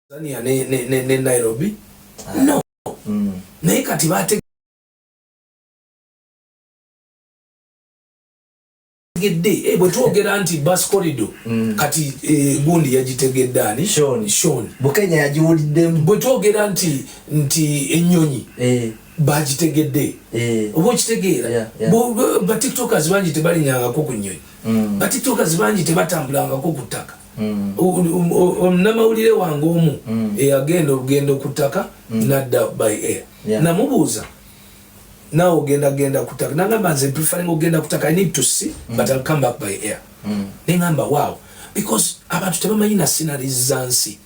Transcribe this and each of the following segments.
Tanzania ne Nairobi no naye kati bategedde bwe twogera nti bus corridor kati gundi yagitegedde ani Sean Bukenya yagiwuliddemu bwe twogera nti ennyonyi bagitegedde oba okitegeera ba tiktokers bangi tebalinyangako ku nnyonyi ba tiktokers bangi tebatambulangako ku ttaka namawulire wange omu eyagenda okugenda ku ttaka nadda by air namubuuza nawe ogenda ku ttaka nagamba nze preferring ogenda ku ttaka I need to see but I'll come back by air nengamba wow because abantu tebamanyi na sceneries za nsi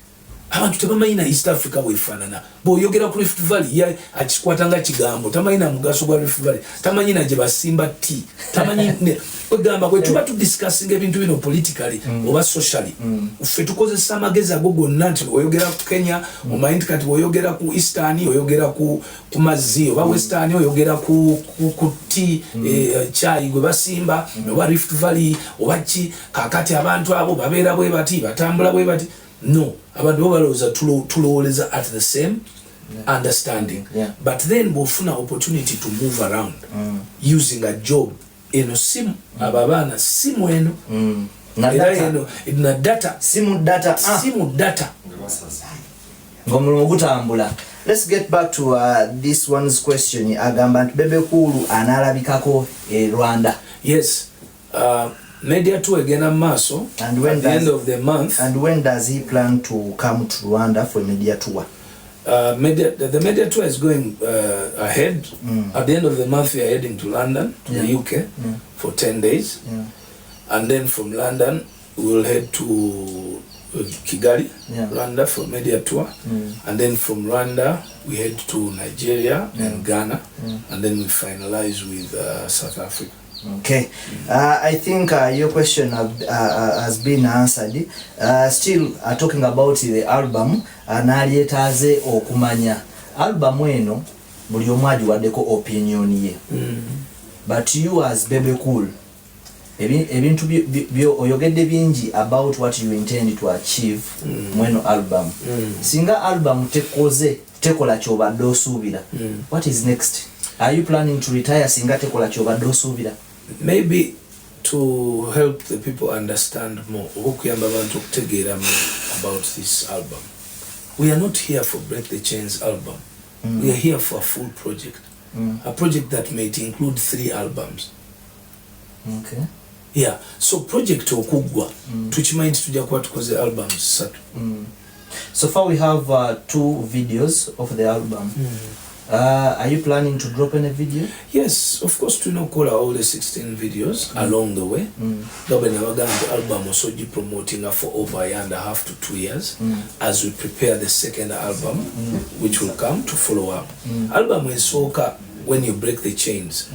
abantu tebamanyi na East Africa bwefaanana bw'oyogera ku Rift Valley akikwata nga kigambo tamanyi na mugaso gwa Rift Valley tamanyi na gye basimba tea tamanyi ogamba bwe tuba tudiscussing ebintu bino politically oba socially ffe tukozesa amagezi ago gonna nti oyogera ku Kenya omanyi nti kati oyogera ku Eastern oyogera ku mazzi oba Western oyogera ku tea chai gwe basimba oba Rift Valley oba ki kakati abantu abo babeera bwe bati batambula bwe bati no abantu balowooza tulowoleza at the same understanding but then bwofuna opportunity to move around using a job eno simu ababaana simu eno na data simu data ng'omulimu gutambula. Let's get back to this one's question. Agamba nti Bebe Cool analabikako Rwanda. Yes. Media tour again at Maso at the end of the month. And when does he plan to come to Rwanda for media tour? The media tour is going ahead. At the end of the month, we are heading to London, to the UK, for 10 days. And then from London, we will head to Kigali, Rwanda, for media tour. And then from Rwanda, we head to Nigeria and Ghana. And then we finalize with South Africa. Okay, I think your question has been answered. Still talking about the album, naliyetaze okumanya album eno buli omu agiwaddeko opinion ye. But you as Bebe Cool, ebintu oyogedde bingi about what you intend to achieve mweno album. Singa album tekola kyobadde osuubira, what is next? Are you planning to retire singa tekola kyobadde osuubira? Maybe to help the people understand more about this album. We are not here for Break the Chains album. We are here for a full project. A project that might include 3 albums. Okay. Yeah. So project okugwa tukimanyi tujja kuba tukoze albums 3. So far we have 2 videos of the album. Are you planning to drop any video? Yes, of course. To call all the 16 videos along the way. The album also promoting for over 1.5 to 2 years as we prepare the second album, which will come to follow up. Album is soca when you break the chains.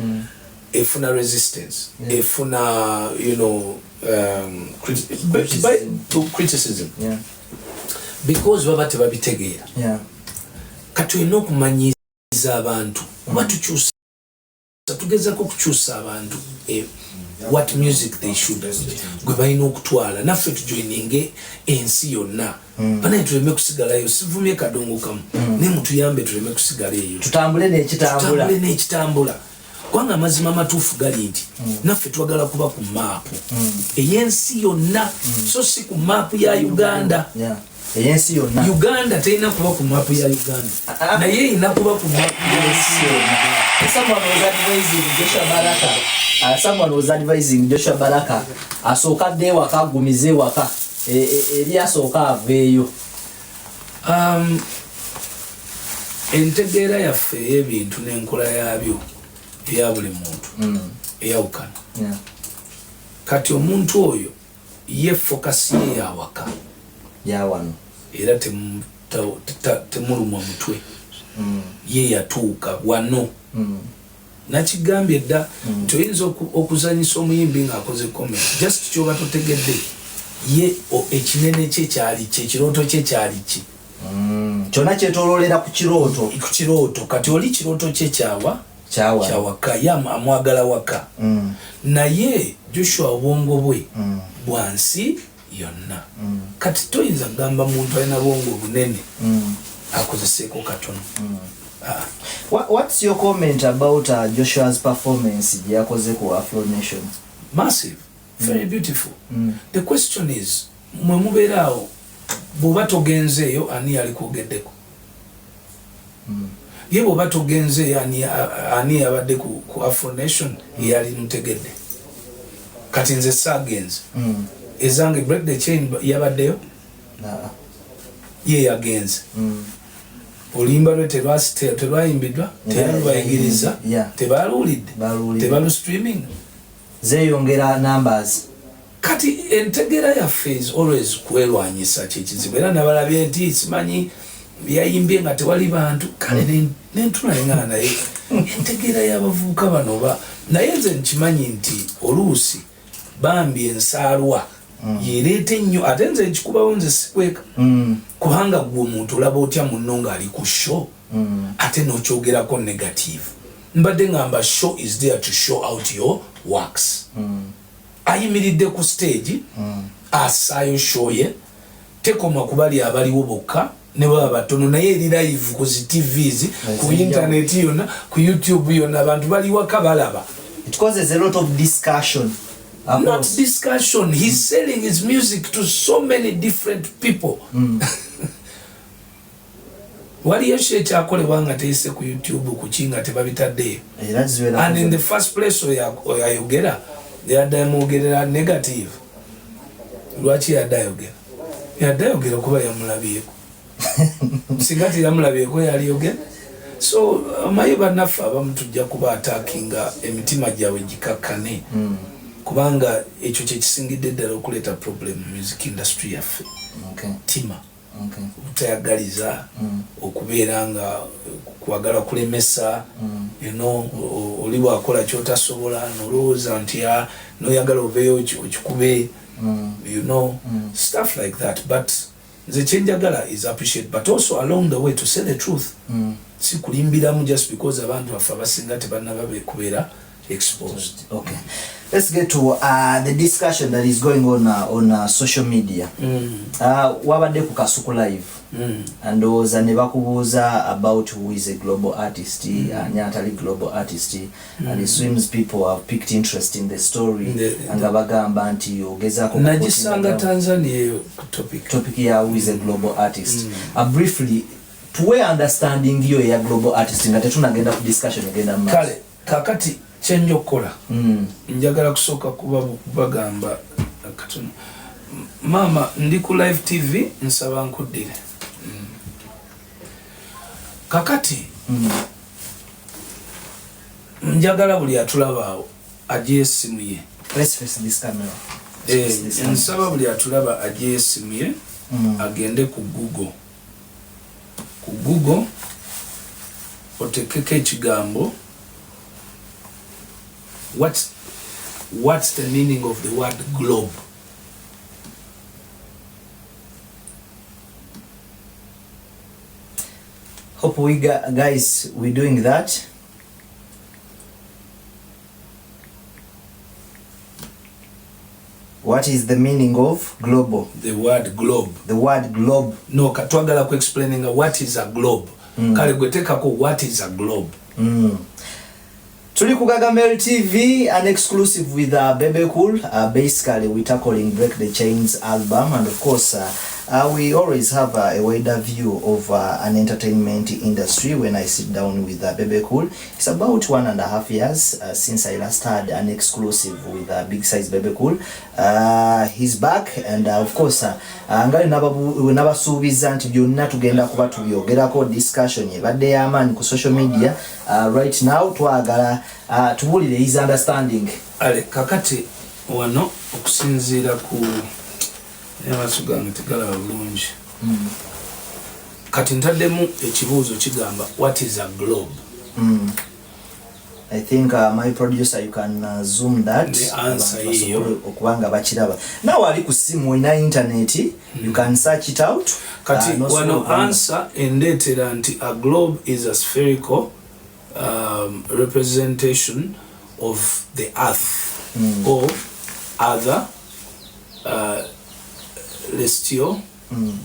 Efuna resistance, efuna criticism. Because baba tebabitegeera. Kati olina okumanyiza abantu kuba tukyusa tugezako okukyusa abantu what music they should gwe balina okutwala naffe tujoininge ensi yonna banaye tuleme kusigalayo sivumye kadongo kamu ne mutuyambe tuleme kusigala eyo tutambule n'ekitambula kubanga amazima amatuufu gali nti naffe twagala kuba ku maapu ey'ensi yonna so si ku maapu ya Uganda. Yensi yonna. Uganda teyina kuba ku map ya Uganda. Naye ina kuba ku map ya yensi yonna. Someone was advising Joshua Baraka asooka dde waka agumize waka eri asooka aveeyo. Entegeera yaffe ey'ebintu n'enkola yabyo eya buli muntu eyawukana. Kati omuntu oyo ye focus ye yawaka yawano era temulumwa mutwe ye yatuuka wano nakigambye dda nti oyinza okuzanyisa omuyimbi ng'akoze comment just kyoba totegedde ye ekinene kye kyali kye ekirooto kye kyali ki kyonna kyetooloolera ku kirooto kati oli kirooto kye kyawaka ye amwagala waka naye Joshua obwongo bwe bwansi yonna kati toyinza kugamba muntu alina bwongo obunene akozeseeko katono. What's your comment about Joshua's performance yakoze ku Afro Nation? Massive, very beautiful. The question is, mwe mubeeraawo bw'oba togenzeeyo ani ali kwogeddeko? Ye bw'oba togenzeeyo ani yabadde ku Afro Nation yali mutegedde? Kati nze saagenze ezange Break the Chain yabaddeyo? Ye yagenze. Oluyimba lwe terwayimbiddwa, tebalubayigiriza, tebaluwulidde, tebalu streaming, zeeyongera numbers. Kati entegera yaffe is always kwerwanyisa kyekizibu era nabalabye nti simanyi byayimbye nga tewali bantu kale nentulangana naye entegera y'abavubuka bano naye nze nkimanyi nti oluusi bambi ensaalwa yereeta ennyo ate nze nkikubawo nze sikweka kubanga gwe omuntu olaba otya munno ng'ali ku show ate n'okyogerako negative. Mbadde ngamba show is there to show out your works. Ayimiridde ku stage asaayo show ye tekoma kubali abaliwo bokka ne baba batono naye eri live ku TVs ku internet yonna ku YouTube yonna abantu bali waka balaba. It causes a lot of discussion. Not discussion, he's selling his music to so many different people. Waliyo she kyakolebwa nga teyise ku YouTube kukinga tebabitaddeyo. And in the first place oyayogera yaddayogerera negative. Lwaki yaddayogera kuba yamulabyeko. Singa yamulabyeko yaliyogera. So maye bannaffe abamu tujja kuba attackinga emitima gyabwe gikakkane. Kubanga ekyo kyekisingidde ddala okuleeta problem mu music industry yaffe. Tima obutayagaliza okubeera nga kwagala kulemesa oli bwakola kyotasobola nolowooza nti noyagala obeeyo okikube stuff like that. But nze kyenjagala is appreciate but also along the way to say the truth. Si kulimbiramu just because abantu baffe abasinga tebannaba kubeera exposed. Okay, let's get to the discussion that is going on social media. Wabadde ku Kasuku live and oza ne bakubuuza about who is a global artist nyatali global artist and it seems people have picked interest in the story nga bagamba nti ogezaako nagisanga Tanzania topic ya who is a global artist. Briefly tuwe understanding yo ya global artist nga tetunagenda ku discussion agenda mu kale kakati chenjo kola njagala kusooka kubagamba katono mama ndi ku live TV nsaba nkuddire kakati njagala buli atulabaawo ajje esimu ye. Let's face this camera. Nsaba buli atulaba ajje esimu ye agende ku Google otekeke ekigambo what's the meaning of the word globe? Hope we guys we're doing that. What is the meaning of global? The word globe. The word globe. No, katwagala ku explaining what is a globe. Kale gwetekako what is a globe. Tuli ku Gagamel TV, an exclusive with Bebe Cool. Basically, we're tackling Break the Chains album, and of course, we always have a wider view of an entertainment industry when I sit down with Bebe Cool. It's about 1.5 years since I last had an exclusive with Big Size Bebe Cool. He's back, and of course, ngali nabasuubiza nti byonna tugenda kuba tubyogerako discussion ebadde y'amaanyi ku social media. Right now twagala tubulire his understanding. Ale kakati wano okusinziira ku yabasugange tegalaba bulungi. Kati ntaddemu ekibuuzo kigamba what is a globe? I think my producer you can zoom that. The answer hiyo okubanga bakiraba. Now ali ku simu ina internet you can search it out. Kati wano answer endetera nti a globe is a spherical representation of the earth or other celestial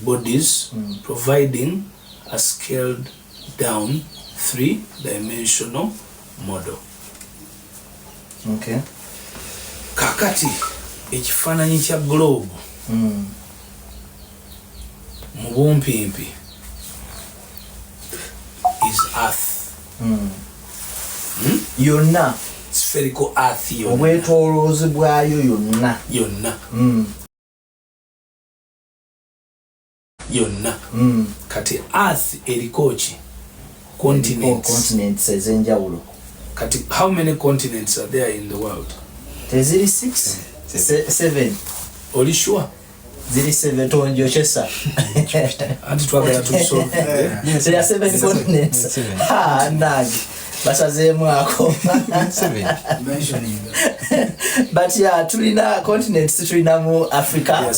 bodies, providing a scaled down 3-dimensional model. Okay. Kakati ekifaananyi kya globe mu bumpimpi is earth. Yonna spherical earth yonna obwetooloozi bwayo yonna kati earth eriko ki continents ez'enjawulo. Kati how many continents are there in the world? Teziri 6 7 oli sure ziri 7 tonjokyesa anti twagala tusolve there are 7 continents nagi basazeemu ako but yeah tulina continents tulinamu Africa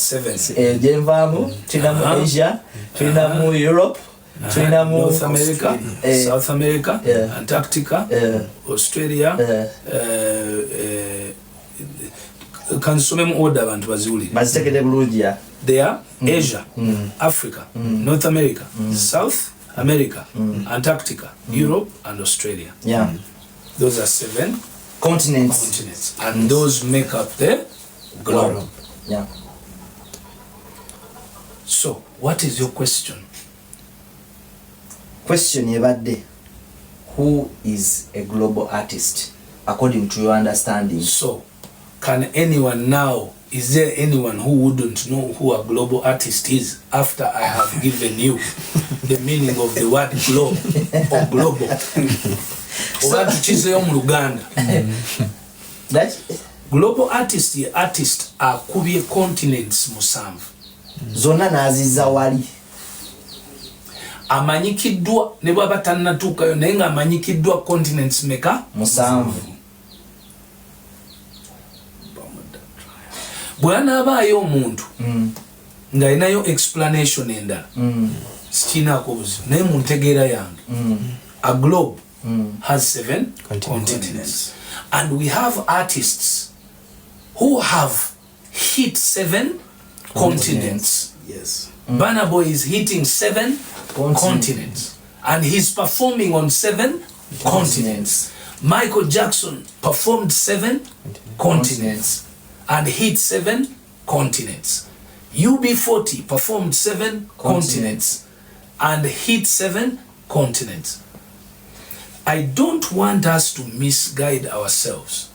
gyenvaamu tulinamu Asia tulinamu Europe tulinamu North America, South America, Antarctica, Australia, kansomemu order abantu baziwulire bazitegede bulungi ya there Asia, Africa, North America, South America, Antarctica, Europe and Australia. Those are 7 continents and those make up the globe. So what is your question? Question yebadde, who is a global artist according to your understanding? So can anyone now, is there anyone who wouldn't know who a global artist is after I have given you the meaning of the word globe or global? Oba tukizeyo mu Luganda. Global artist ye artist akubye continents musanvu. Zonna naziza wali. Amanyikiddwa ne bwaba tannatuukayo naye nga amanyikiddwa continents meka? Musanvu. Bw'anaabaayo omuntu nga alinayo explanation endala sikinaako obuzibu naye mu ntegeera yange a globe has 7 continents and we have artists who have hit 7 continents. Yes. Burna Boy is hitting 7 continents and he's performing on 7 continents. Michael Jackson performed 7 continents and hit 7 continents. UB40 performed 7 continents and hit 7 continents. I don't want us to misguide ourselves.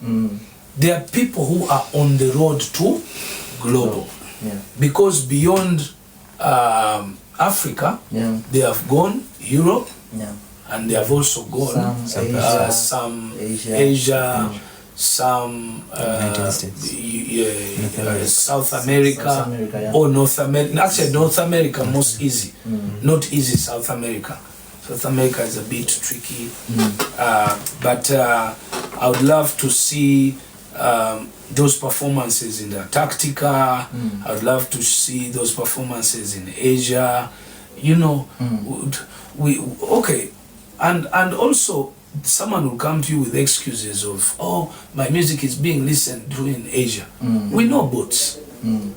There are people who are on the road to global. Because beyond Africa, they have gone Europe, and they have also gone some Asia, some South America, or North America. Actually, North America most easy, not easy South America. South America is a bit tricky, but I would love to see those performances in the Antarctica. I would love to see those performances in Asia. You know, okay, and also someone will come to you with excuses of, oh, my music is being listened to in Asia. We know Boots.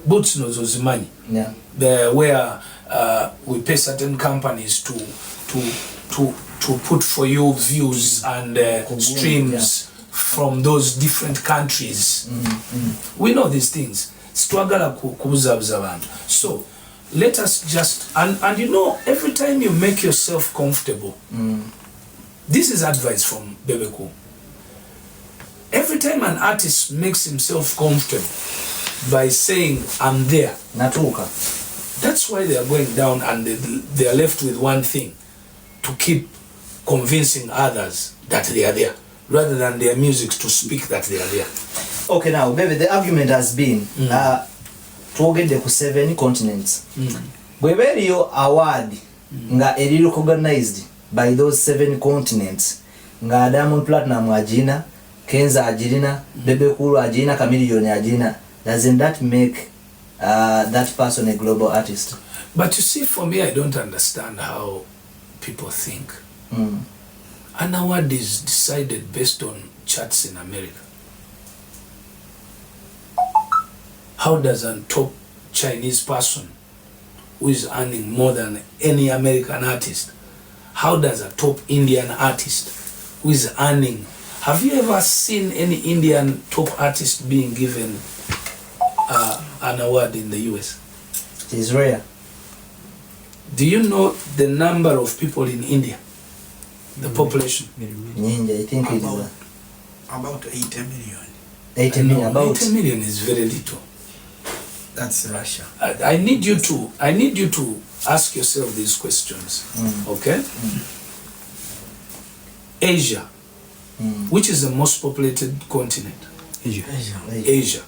Boots knows Ozimani. Where we pay certain companies to put for you views and streams from those different countries. We know these things. So let us just, and you know, every time you make yourself comfortable, this is advice from Bebeku. Every time an artist makes himself comfortable by saying, I'm there, Natuka, that's why they are going down and they are left with one thing, to keep convincing others that they are there, rather than their music to speak that they are there. Okay, now, baby, the argument has been to get the 7 continents. Bweberiyo award nga eri recognized by those 7 continents. Nga Diamond Platinum ajina, Kenza ajina, Bebekulu ajina, Chameleone ajina. Doesn't that make that person a global artist? But you see, for me, I don't understand how people think. An award is decided based on charts in America. How does a top Chinese person who is earning more than any American artist? How does a top Indian artist who is earning, have you ever seen any Indian top artist being given an award in the US? It is rare. Do you know the number of people in India? The population? I think it is about 80 million. 80 million. About 80 million is very little. That's Russia. I need you to ask yourself these questions. Okay? Asia, which is the most populated continent? Asia.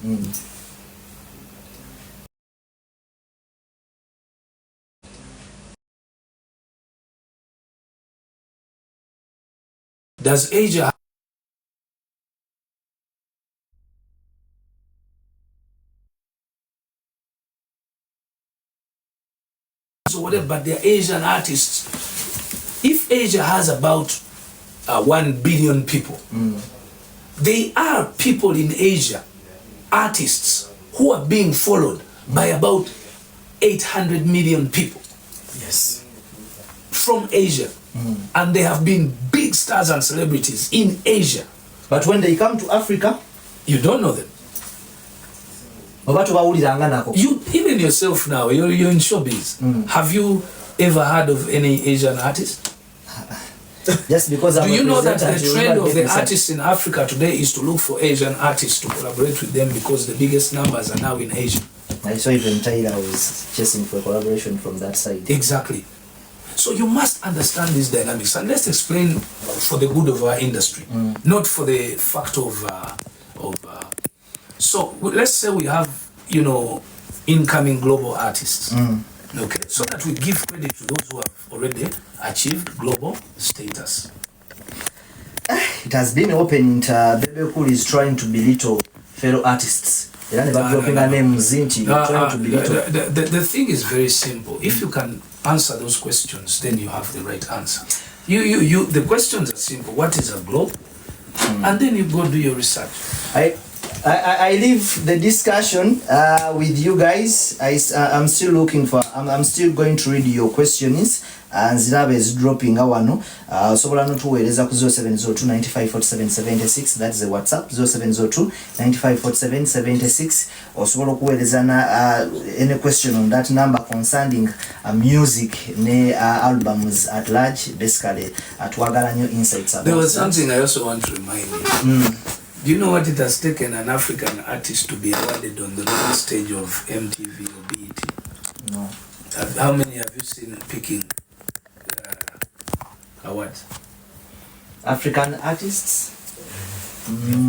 Does Asia so whatever, but they're Asian artists. If Asia has about 1 billion people, they are people in Asia, artists, who are being followed by about 800 million people. Yes. From Asia. And they have been big stars and celebrities in Asia. But when they come to Africa, you don't know them. You, even yourself now, you're in showbiz. Have you ever heard of any Asian artist? Just because do you know that the trend of the artists in Africa today is to look for Asian artists to collaborate with them because the biggest numbers are now in Asia? I saw even Tyler was chasing for collaboration from that side. Exactly. So you must understand these dynamics, and let's explain for the good of our industry, not for the fact of so let's say we have, incoming global artists. Okay, so that we give credit to those who have already achieved global status. It has been opened. Bebe Cool is trying to belittle fellow artists. The thing is very simple. If you can answer those questions, then you have the right answer. The questions are simple. What is a globe? And then you go do your research. I leave the discussion with you guys. I'm still looking for. I'm still going to read your questions. And Zinabe is dropping awano. So we'll not tuweeleza ku 0702 954776. That's the WhatsApp 0702 954776. Osobola okuweereza any question on that number concerning music ne albums at large. Basically, twagala nyo insights about. There was something I also want to remind you. Do you know what it has taken an African artist to be awarded on the main stage of MTV or BET? No. How many have you seen picking awards? African artists?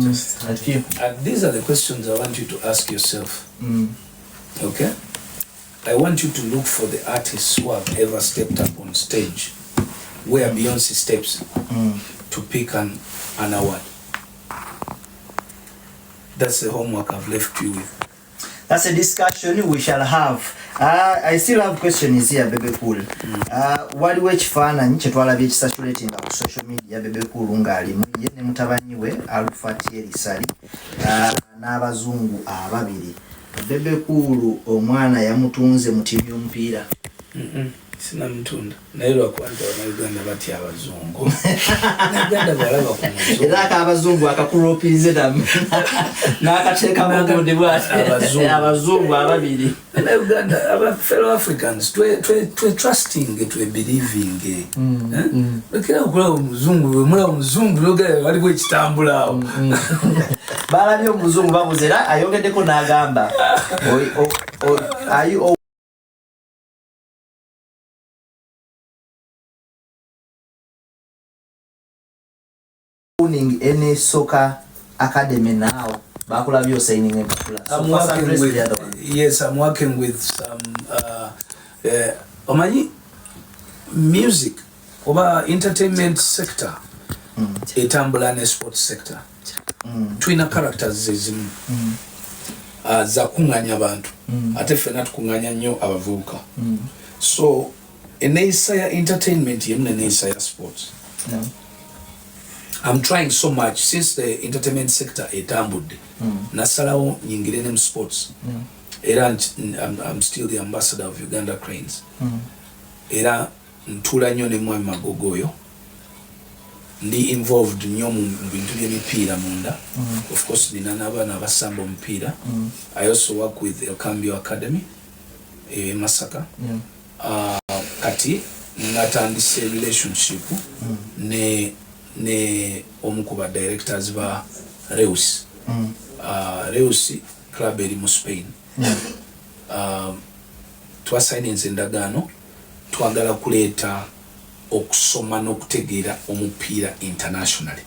Just a few. And these are the questions I want you to ask yourself. Okay? I want you to look for the artists who have ever stepped up on stage where Beyonce steps to pick an award. That's the homework I've left you with. That's a discussion we shall have. I still have questions here, Bebe Cool. Waliwo ekifaananyi kye twalabye ekisatulatinga ku social media Bebe Cool ng'alimu ye ne mutabanyi we Alpha Thierry Sali n'abazungu ababiri. Bebe Cool omwana yamutunze mu timu y'omupiira. Sina mtunda naye lwakwanja Uganda batya abazungu. Uganda balaba ku muzungu. Era akabazungu akakuloopirize n'akateeka mu bundi bw'ate abazungu ababiri. Uganda, our fellow Africans, to trusting, to believing. Lokera okula omuzungu, mula omuzungu logera wali bwe kitambula. Balabye omuzungu babuzera ayogeddeko n'agamba. Are you owning any soccer academy now? Bakulabye signing a I'm working with some omanyi music oba entertainment sector etambula ne sports sector twina characters ezimu za kunganya abantu ate fena tukunganya nnyo abavubuka so eneeyisa ya entertainment yemu neneeyisa ya sports. I'm trying so much since the entertainment sector etambudde nasalawo nyingire ne mu sports era I'm still the ambassador of Uganda Cranes. Era ntula nnyo ne Mwami Magogo oyo, ndi involved nnyo mu bintu by'emipiira munda. Of course nina n'abaana abasamba omupiira. I also work with the Cambio Academy e Masaka. Kati natandise relationship ne omukuba directors ba Reus. Reus club eri mu Spain. Twasayininze endagaano twagala kuleeta okusoma n'okutegeera omupiira internationally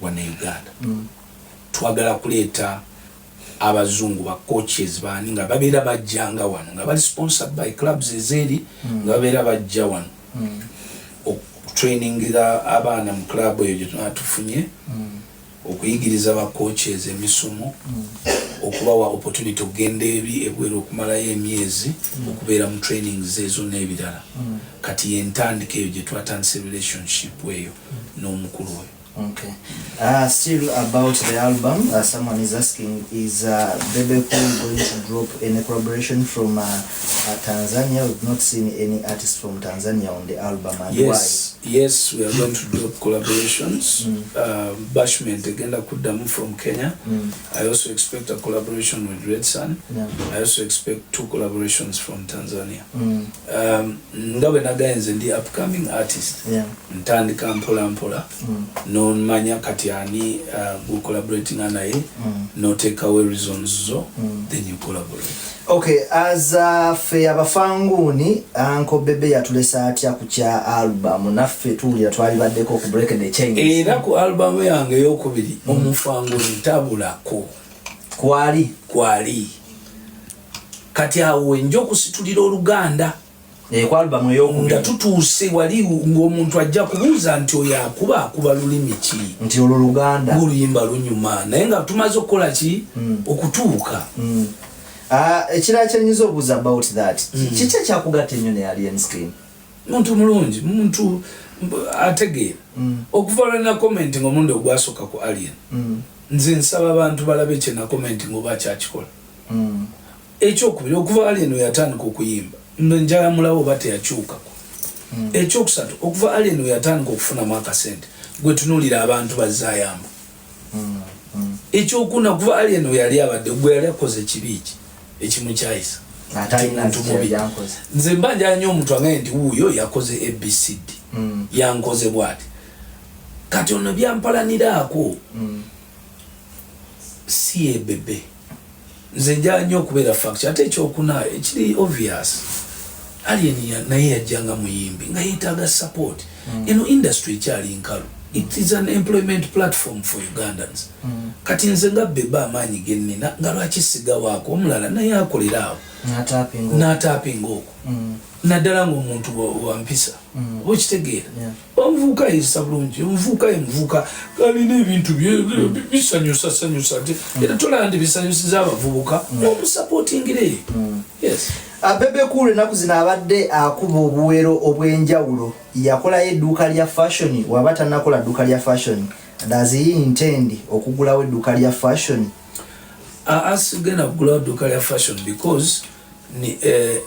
wana Uganda. Twagala kuleeta abazungu ba coaches baani nga babeera bajjanga wano nga bali sponsored by clubs ezeri nga babeera bajja wano trainingira abaana mu club eyo gye tunatufunye, okuyigiriza ba coaches emisomo, okubawa opportunity okugenda ebweru okumalayo emyezi okubeera mu trainings ezo n'ebirala. Kati yentandika eyo gye twatandise relationship eyo n'omukulu oyo. Okay. Still about the album, someone is asking, is Bebe Cool going to drop any collaboration from Tanzania? We've not seen any artist from Tanzania on the album. And yes, why? Yes, we are going to drop collaborations. Bashment agenda kudamu from Kenya. I also expect a collaboration with Red Sun. I also expect 2 collaborations from Tanzania. Ngabe nagayenze ndi upcoming artist. Ntandika mpola mpola. No manya kati ani collaborating naye, no take away reasons zo, then you collaborate. Okay, as fe abafanguni Uncle Bebe yatulesa atya ku kya album naffe tulya twali baddeko ku Break the Chains. Era ku album yange eyokubiri omufanguni tabulako kwali kati awo njo kusitulira Oluganda. Kwa album eyokubiri nga tutuuse wali ng'omuntu ajja kubuuza nti oyo akuba lulimi ki nti Oluganda oluyimba lunyuma naye nga tumaze okukola ki okutuuka. Ekirala kyenyiza obuuza about that, kiki ekyakugatta ennyo ne Alien Skin? Muntu mulungi, muntu ategeera okuva na comment ng'omundi ogwasooka ku Alien. Nze nsaba abantu balabe kye na comment ng'oba kyakikola. Ekyokubiri okuva Alien we yatandika okuyimba njala mulawo bate yakyukako. Ekyokusatu okuva Alien we yatandika okufunamu akasente gwe tunuulira abantu bazaayamba. Ekyokuna kuva Alien we yali abadde gwe yali akoze kibi ki ekimu kyayisa nze mbanja nnyo omuntu angaye nti wuuyo yakoze ABCD yankoze bwati kati ono byampalaniraako si ebebe nze njala nnyo okubeera fact ate ekyokuna ekiri obvious Alien naye yajjanga muyimbi nga yeetaaga support. Eno industry ekyali nkalu. It is an employment platform for Ugandans. Kati nze nga Bebe amaanyi ge nnina nga lwaki sigawaako omulala naye akolera awo n'ataapinga okwo naddala ng'omuntu wampisa oba okitegeera omuvubuka yeyisa bulungi omuvubuka ye muvubuka alina ebintu bisanyusasanyusa ate era tolandi bisanyusiza abavubuka omusapootingire. Yes. Bebe Cool ennaku zino abadde akuba obuwero obw'enjawulo. Yakolayo edduuka lya fashion waba tannakola dduuka lya fashion. Does he intend okugulawo edduuka lya fashion? Asigenda kugulawo edduuka lya fashion because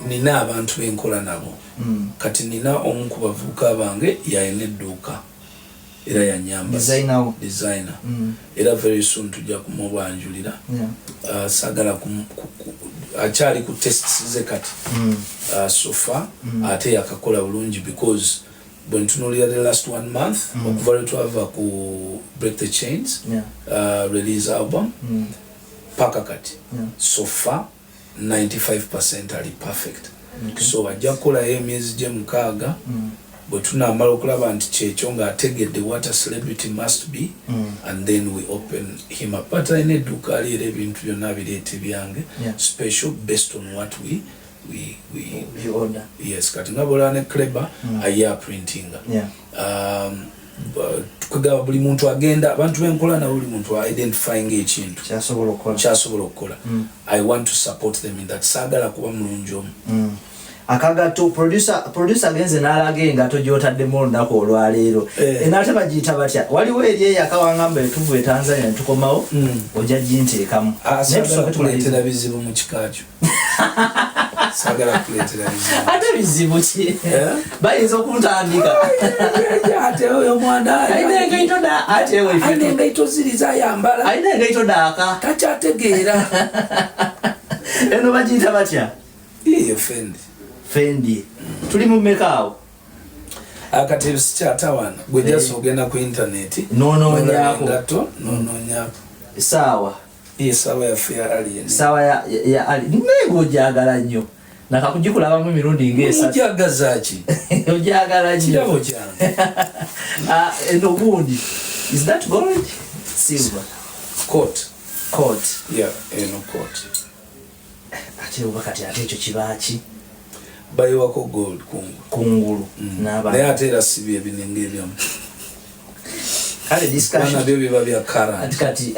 nina abantu benkola nabo. Kati nina omu ku bavubuka bange yalina edduuka era yanyamba designer. Era very soon tujja kumubwanjulira. Sagala akyali ku tests ze kati so far ate yakakola bulungi because when tunuulira the last 1 month okuva lwe twava ku Break the Chains release album paka kati so far 95% ali perfect. So ajja kukolayo emyezi gye 6 bwe tunaamala okulaba nti kyekyo ng'ategedde what a celebrity must be and then we open him up. But alina edduuka ali era ebintu byonna bireete byange special based on what we order. Yes, kati nga bwolaba ne Kleber aye aprintinga. Tukagaba buli muntu agenda abantu benkola na buli muntu identifying ekintu kyasobola okukola. I want to support them in that. Saagala kuba mulungi omu. akagato producer genze n'alaga engato gy'otaddemu olunaku olwaleero enate bagiyita batya waliwo eri eyo akawangamba etuvuye Tanzania ntukomawo ojja ginteekamu kuleetera bizibu mu kikakyo sagala kuleetera bizibu ate bizibu ki bayinza okuntandika ate oyo mwana ayina engaito da ate ayina engaito ziri zayambala ayina engaito daaka takyategeera eno bagiyita batya iyo fendi tuli mu mekaawo akati sikyatawana gwe jasa ogenda ku internet nonoonyako saawa saawa yaffe ya alien saawa ya alien nego ojagala nnyo nakakugikulabamu emirundi ng'esatu ojagazaki ojagala nnyo kirabo kyange eno gundi is that gold silver coat yeah eno coat ate obakati ate ekyo kibaki bayiwako gold kungulu naye ate era sibi ebinenge ebyamu kale discussion byo biba bya kara kati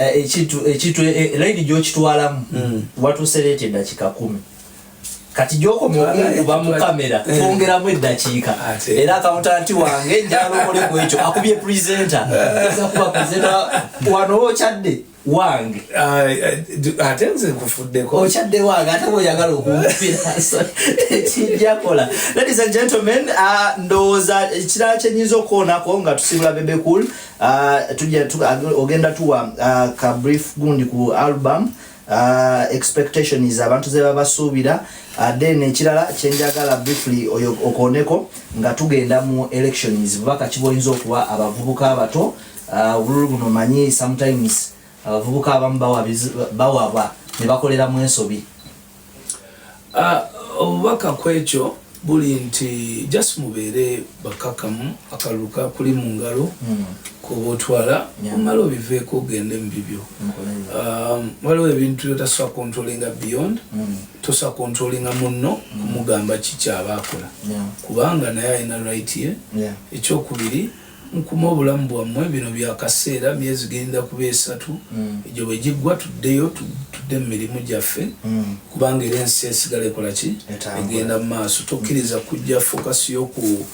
ekitu line gy'okitwalamu watusereete eddakiika 10 kati gy'okoma okuba mu kamera twongeramu eddakiika era akamutanti wange njalookole ku ekyo akubye presenter eza kuba presenter wano okyadde wange ate nze nkufuddeko okyadde wange ate oyagala okuwupira ekijjakola. Ladies and gentlemen, ndowooza ekirala kyenyinza okukoonako nga tusibula Bebe Cool ogenda tuwa ka brief gundi ku album expectations abantu ze babasuubira then ekirala kyenjagala briefly okooneko nga tugenda mu elections bubaka kiboyinza okuwa abavubuka abato obululu buno manyi sometimes abavubuka abamu bawabwa ne bakolera mu ensobi. Obubaka kwekyo buli nti just mubeere bakakamu akaluka kuli mu ngalo kubotwala ngalo biveeko ogende mu bibyo. Waliwo ebintu byotasobola controllinga beyond tosobola controllinga munno kumugamba kiki abaakola kubanga naye alina right ye. Ekyokubiri nkuma obulamu bwammwe bino byakaseera myezi genda kuba 3 egyo bwe giggwa tuddeyo tudde mu mirimu gyaffe kubanga era ensi esigala ekola ki egenda mu maaso tokkiriza kujja focus yo ku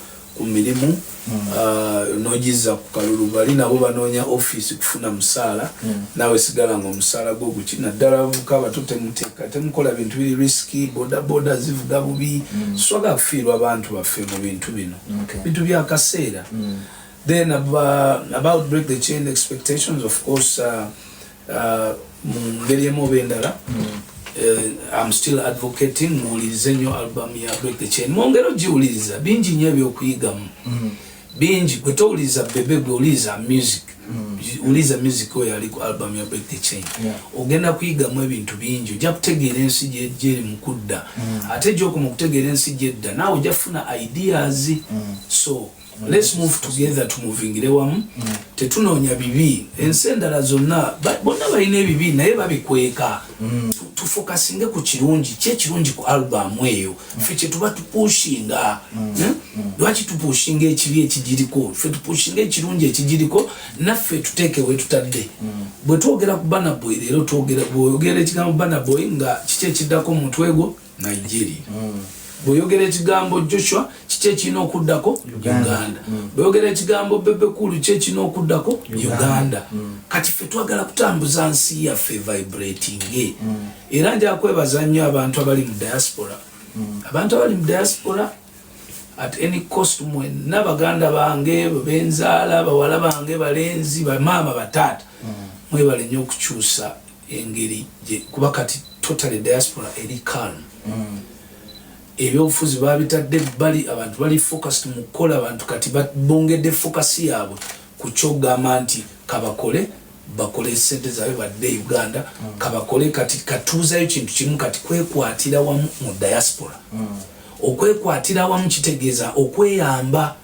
mirimu n'ogizza ku kalulu bali nabo banoonya office kufuna musaala nawe sigala nga omusaala gwo guki naddala abavubuka abato temukola bintu biri risky boda zivuga bubi swaga kufiirwa abantu baffe mu bintu bino bintu byakaseera. Then about break the chain expectations, of course, I'm still advocating mulizenyo album ya Break the Chain. Mongero jiuliza bingi nnyo by'okuyigamu. Bingi kwetowuliza Bebe gw'oliza music. Uliza music oyo ali ku album ya Break the Chain. Ogenda kuyigamu ebintu bingi. Ojja kutegeera ensi gy'eri mu kudda. Ate gy'okoma okutegeera ensi gy'edda naawe ojja kufuna ideas. So let's move together to moving wamu tetunoonya bibi ensi endala zonna bonna balina ebibi naye babikweka tufokasinge ku kirungi kyekirungi ku album eyo ffe kyetuba tupushinga lwaki tupushinga ekibi ekigiriko ffe tupushinga ekirungi ekigiriko naffe tuteeke we tutadde bwe twogera ku Burna Boy leero bw'oyogera ekigambo Burna Boy nga kiki ekiddako mu mutwe gwo Nigeria bw'oyogera ekigambo Joshua kiki ekirina okuddako Uganda bw'oyogera ekigambo Bebe Cool kiki ekirina okuddako Uganda kati ffe twagala kutambuza nsi yaffe vibrating era nja kwebaza nnyo abantu abali mu diaspora at any cost mwenna baganda bange benzaala bawala bange balenzi bamaama bataata mwebale nnyo okukyusa engeri kuba kati totally diaspora eri calm ebyobufuzi babitadde bali abantu bali focused mu kukola abantu kati bongedde focus yaabwe ku kyogamba nti bakole sente zaabwe badde Uganda kabakole kati katuuzayo kintu kimu kati kwekwatira wamu mu diaspora okwekwatira wamu kitegeeza okweyamba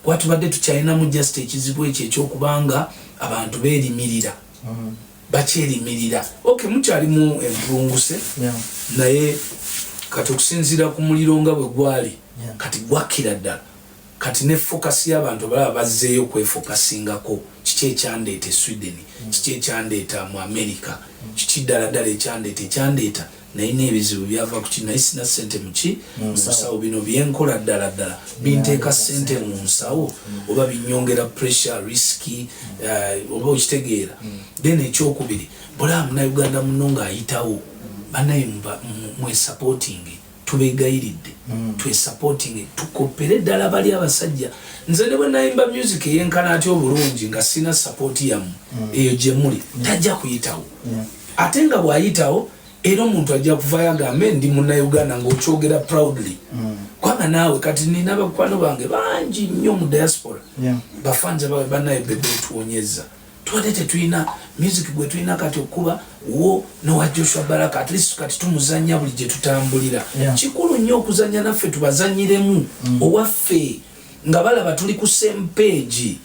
kwatubadde tukyalinamu just ekizibu ekyo ekyokubanga abantu beerimirira bakyerimirira mukyali mu empulunguse naye kati okusinziira ku muliro nga bwe gwali kati gwakira ddala kati ne focus y'abantu balaba bazzeeyo kwefocusingako kiki ekyandeeta Sweden kiki ekyandeeta mu America kiki ddala ekyandeeta naine ebizibu byava ku kino naye sina ssente muki musawo bino byenkola ddala binteeka ssente mu nsawo oba binyongera pressure riski oba okitegeera then ekyokubiri bula Munnayuganda muno ng'ayitawo banaye mwe-supporting tubegayiridde twe-supporting tukopere ddala bali abasajja nze ne bwe nayimba music eyenkana ati obulungi nga sina support yamu eyo gye muli tajja kuyitawo ate nga bw'ayitawo era omuntu ajja kuvayo agambe ndi Munnayuganda ng'okyogera proudly kubanga naawe kati nina abakwano bange bangi nnyo mu diaspora bafanze bawe banaye bebe tuwonyeza tuwadde tetulina music gwe tulina kati okuba wo nowa Joshua Baraka at least kati tumuzanya buli gye tutambulira kikulu nnyo okuzanya naffe tubazanyiremu owaffe nga balaba tuli ku same page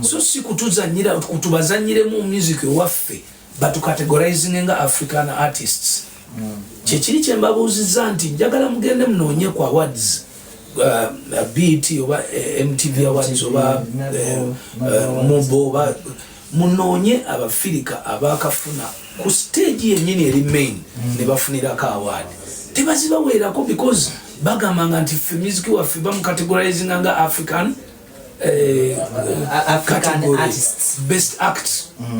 so si kutuzanyira kutubazanyiremu music owaffe batucategorizing nga African artists kyekiri kyembabuuziza nti njagala mugende munoonye ku awards BET oba MTV awards oba Mubo oba munoonye abafirika abakafuna ku stage yennyini eri main ne bafunirako award tebazibaweerako because bagambanga nti ffe music waffe bamucategorizing nga African category best act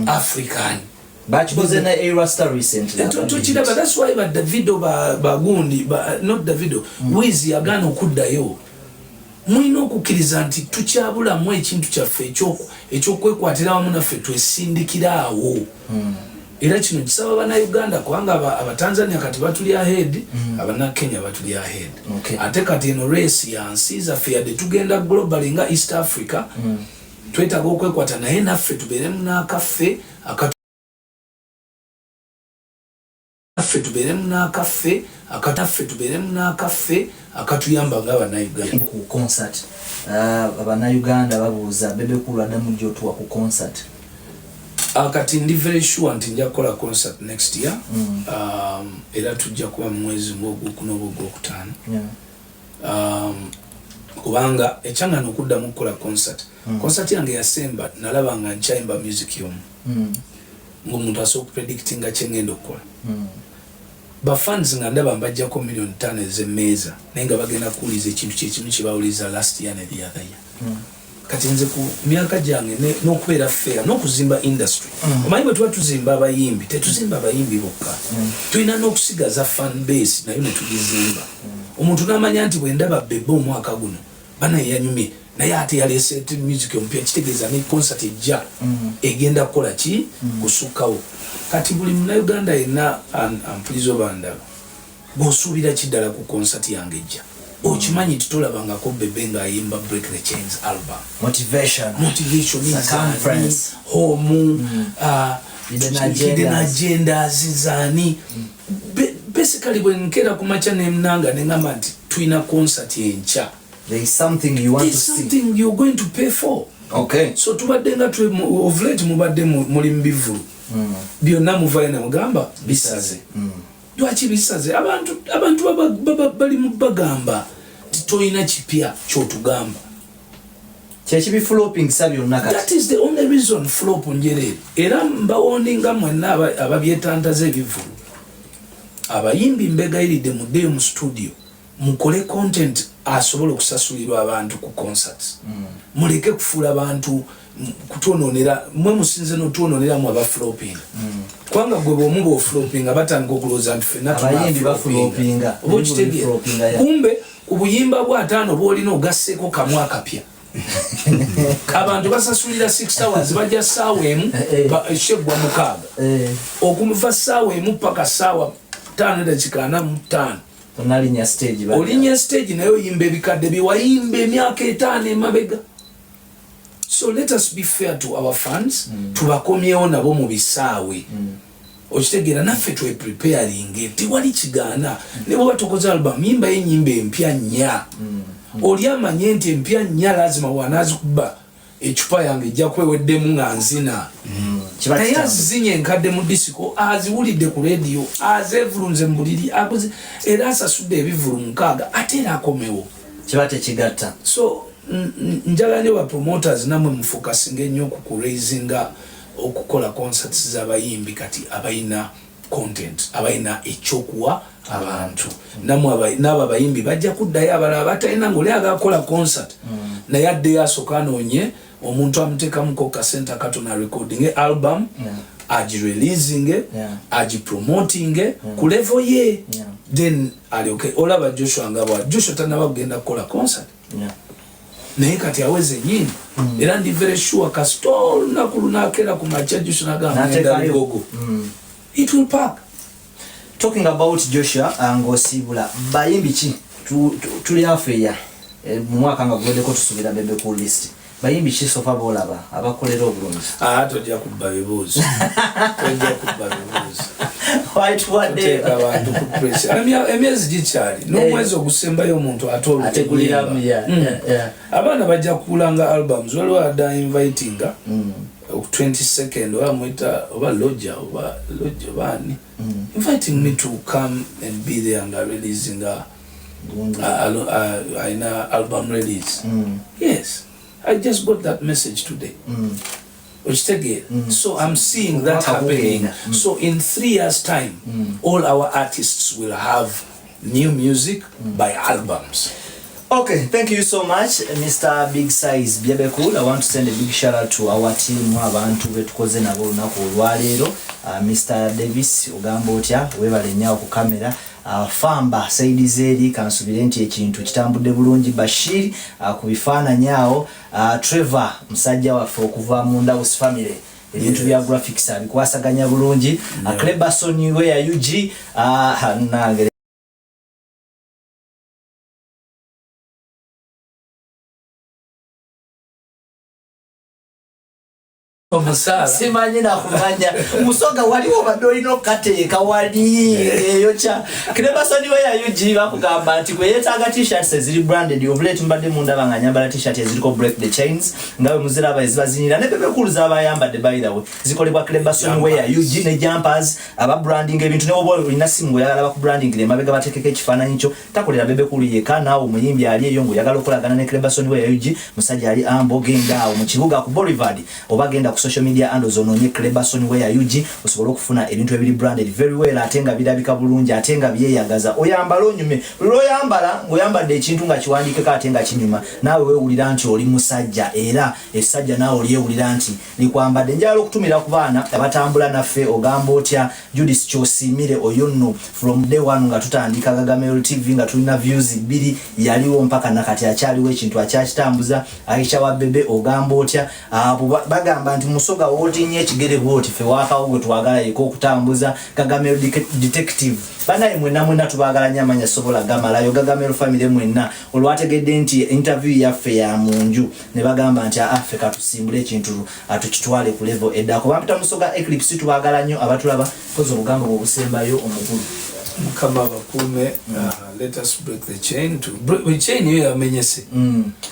African but was in a Rasta recently but that's why Davido bagundi not Davido Wizi yagana okuddayo mwina okukkiriza nti tukyabulamu ekintu kyaffe ekyokwekwatira wamu naffe twesindikiraawo era kino kisaba Bannayuganda kubanga Abatanzania kati batuli ahead Abannakenya batuli ahead ate kati eno race ya nsi zaffe yadde tugenda global nga East Africa twetaaga okwekwata naye naffe tubeeremu n'akaffe akatuyamba nga Bannayuganda ku concert Bannayuganda babuuza Bebe Cool adamu gyotuwa ku concert kati ndi very sure nti nja kukola concert next year era tujja kuba mu mwezi gw'Ogwokuna oba Ogwokutaano kubanga ekyangana okuddamu kukola concert yange yasemba nalaba nga nkyayimba music yomu ng'omuntu asobola okupredictinga kyengenda okukola bafans nga ndaba mbajjako $5 million ez'emmeeza naye nga bagenda kuwuliza ekintu kyekimu kye bawuliza last year ne the other year kati nze ku myaka gyange n'okubeera fair n'okuzimba industry omanyi bwe tuba tuzimba abayimbi tetuzimba abayimbi bokka tulina n'okusigaza fan base nayo ne tugizimba omuntu n'amanya nti bwe ndaba Bebe omwaka guno banaye yanyumye naye ate yaleese music ompya kitegeeza ne concert ejja egenda kukola ki kusukkawo kati buli Munnayuganda yenna ampulizo bandaba bw'osuubira kiddala ku concert yange ejja okimanyi tutolabangako Bebe ng'ayimba Break the Chains album motivation conference home hidden agendas zani basically bwe nkera ku makya n'emnanga ne ngamba nti tulina concert enkya there is something you want to see something you're going to pay for so tubadde nga of late mubadde muli mu bivulu byonna muvayo ne mugamba bisaze lwaki bisaze abantu bali mu bagamba titoyina kipya kyotugamba kyekibifloping sa byonna kati that is the only reason flop njerere era mbawoninga mwenna ababyetanta ebivulu abayimbi mbegayiridde muddeyo mu studio mukole content asobola okusasulirwa abantu ku concerts muleke kufuula abantu kutononera mwe musinze n'otwononera mu abafloping kwanga gwe bwomu bwofloping abatandika okulooza nti fenna abayimbi baflopinga oba okitegeera kumbe ku buyimba bw'ataano bw'olina ogasseeko kamu akapya abantu basasulira 6 hours bajja ssaawa emu sheggwa 6 okumuva ssaawa emu paka ssaawa 5:45 olinya stage naye oyimba ebikadde byewayimba emyaka 5 emabega. So let us be fair to our fans tubakomyewo nabo mu bisaawe okitegeera naffe twe preparing tiwali kigaana ne bwe batokoza album yimba y'ennyimba empya nnya oli amanye nti empya nnya lazima wanazikuba ecupa yange ejja kweweddemu nga nzina naye azizinye enkadde mu disiko aziwulidde ku radio azeevulunze mu buliri era asasudde ebivulu 6 ate era akomewo kiba tekigatta. So njagala nnyo ba promoters namwe mufokasinga ennyo ku kuraisinga okukola concerts z'abayimbi kati abayina content abaina ekyokuwa abantu namwe n'aba bayimbi bajja kuddayo abalala batalina ng'oli agakola concert naye addeyo asooka anoonye omuntu amuteekamuko kasente katona recording album agireleasinge agipromotinge ku level ye then alioke olaba Joshua ngabwa Joshua tanaba kugenda kukola concert naye kati aweze nyini era ndi very sure kastol nakulunakera ku macha Joshua nagamba gogo it will pack. Talking about Joshua ng'osibula bayimbi ki tuli afeya mu mwaka nga gwedeko tusubira Bebe Cool list bayimbi ki sofa bolaba abakolera obulungi tojja kubba bibuuzo tojja kubba bibuuzo white one day abantu ku pressure emyezi gikyali n'omwezi ogusembayo omuntu ategulira abaana bajja kukulanga albums waliwo adda invitinga 22nd oba lodja bani inviting me to come and be there and releasing album release. Yes, I just got that message today. So I'm seeing that happening. So in 3 years time all our artists will have new music by albums. Okay, thank you so much, Mr. Big Size Bebe Cool. I want to send a big shout out to our team abantu betukoze nabo lunaku olwaleero. Mr. Davis ogamba otya webale nnyo ku kamera. Famba Saidi Zeri kansubire nti ekintu kitambudde bulungi. Bashir ku bifaananyi awo. Trevor musajja waffe okuva mu Ndawus family ebintu bya graphics abikwasaganya bulungi. Klebason Where UG nange simanyi nakumanya musoga waliwo badolino kateeka wali eyocha Klebason Where UG bakugamba nti gwe yeetaaga t-shirts eziri branded ovulate mbadde munda banganyambala t-shirt eziriko break the chains ngawe muziraba ezibazinira ne Bebe Cool z'abayambadde by the way zikolebwa Klebason Where UG ne jumpers aba branding ebintu ne obo olina simu oyagala baku branding le mabega batekeke ekifaananyi kyo takolera Bebe Cool yeka naawe omuyimbi ali eyo ng'oyagala okolagana ne Klebason Where UG musajja ali ambo genda awo mu kibuga ku Boulevard oba genda ku social media handles ononye Klebason Where UG osobola okufuna ebintu ebiri branded very well atenga birabika bulungi atenga byeyagaza oyambala onyume loyambala ngoyambadde ekintu nga kiwandiikeko atenga kinyuma naawe weewulira nti oli musajja era essajja naawe olyewulira nti likwambadde njala okutumira ku baana abatambula naffe ogamba otya Judith Kyosimire oyonno from day one nga tutandika Gagamel TV nga tulina views 2 yaliwo mpaka nakati akyaliwo ekintu akyakitambuza Aisha wa Bebe ogamba otya abo bagamba nti musoga wotinye ekigere bwoti fe wakawo gwe twagala yeko okutambuza Gagamel detective banaye mwenna tubagala nyamanya sobola gamalayo Gagamel family mwenna olwategedde nti interview yaffe ya munju ne bagamba nti Africa tusimbule ekintu atukitwale ku level edako bampita musoga Eclipse tubagala nnyo abatulaba kozo obugambo obusembayo omukulu Mukama bakume let us break the chain to break the chain yo yamenyese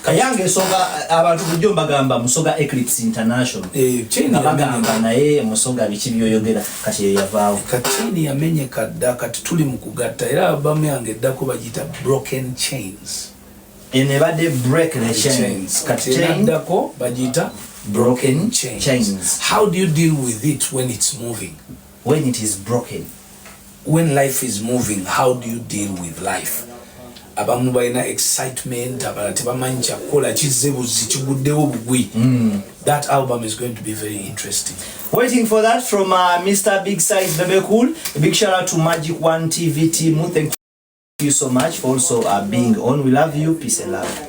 kayange soga abantu bujjo bagamba musoga Eclipse International chain bagamba naye musoga biki byoyogera kati yavaawo chain yamenye kadda kati tuli mu kugatta era abamu yange ddako bagita broken chains ene bade break the chains kati ddako bagita broken chains. How do you deal with it when it's moving? When it is broken. When life is moving, how do you deal with life? Abamu balina excitement, abalate bamanyi kyakola kizebuzi kiguddewo bugwi. That album is going to be very interesting. Waiting for that from Mr. Big Size Bebe Cool. A big shout out to Magic One TV team. Thank you so much for also being on. We love you. Peace and love.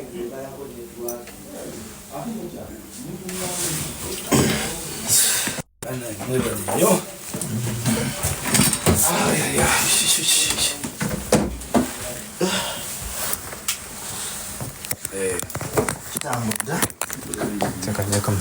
Come